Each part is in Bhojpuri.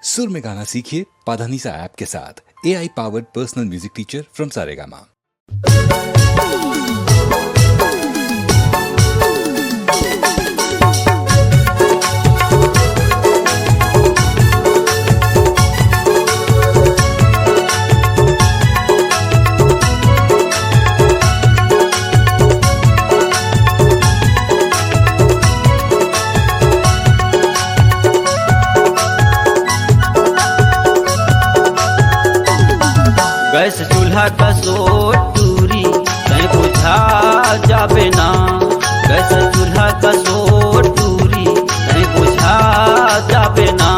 सुर में गाना सीखिए पाधानीसा ऐप के साथ। AI powered personal music teacher from Saregama. Gas चूल्हा का सोट दूरी कहीं बुझा जाबे ना। गैस चूल्हा का सोट दूरी कहीं बुझा जाबे ना।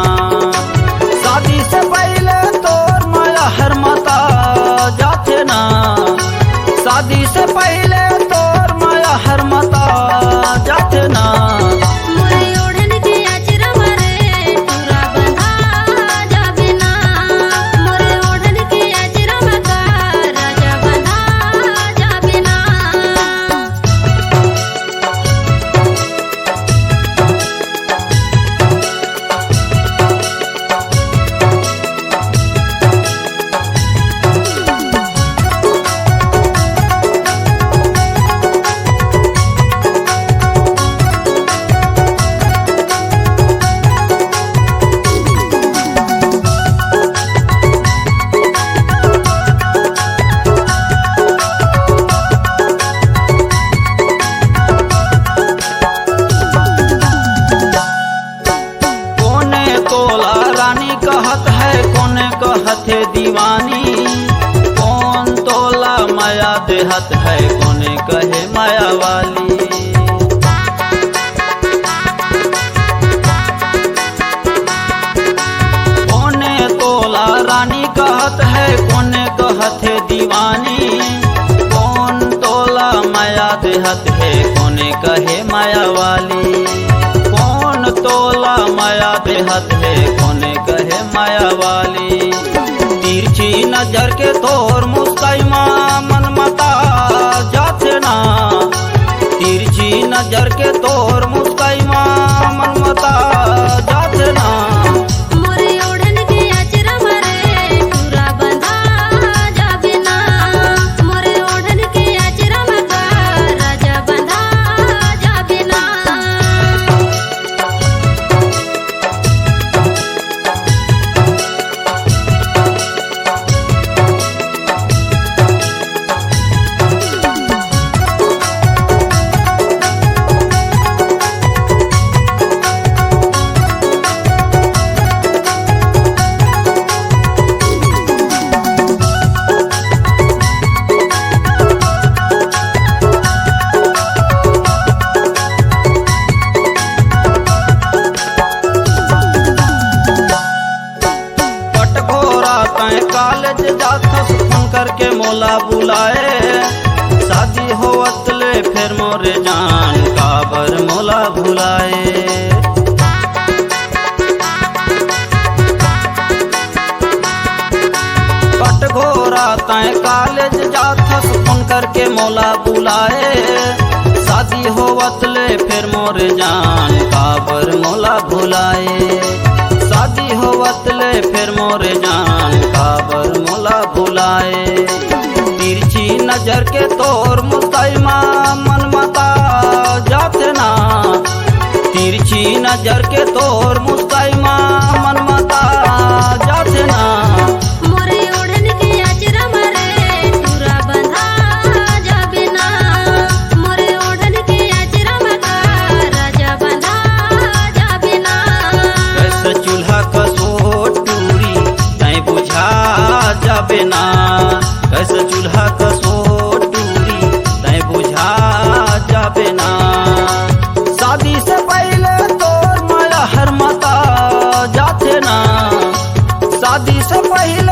शादी से पहले तोर माया हर माता जाते ना। शादी से पहले तोर माया हर माता जाते ना। कहत है कोने कहत है दीवानी। कौन तोला माया देहत है कोने कहे माया वाली। कोने तोला रानी कहत है कोने कहत है दीवानी। कौन तोला माया देहत है कोने कहे माया वाली। कौन तोला माया देहत है कोने कहे माया वाली। तिरछी नजर के तोर मुस्काइमा मन मता जाते ना। तिरछी नजर के तोर मुस्काइमा मन मता जाते ना। कॉलेज जाथस फोन करके मोला बुलाए। शादी होवत ले फिर मोरे जान काबर मोला भुलाए। कटघोरा तय कॉलेज जाथस फोन करके मोला बुलाए। शादी होवत ले फिर मोरे जान काबर मोला भुलाए। शादी होवत ले फिर मोरे जान काबर मोला भुलाए। तिरछी नजर के तोर मुस्काइमा मन मता जाते ना। तिरछी नजर के तोर मुस्काइमा मन मता जाते ना। जाबे ना। कैसे चूल्हा का सोट दूरी तय बुझा जाबे ना। शादी से पहले तोर माया हर माता जाते ना। शादी से पहले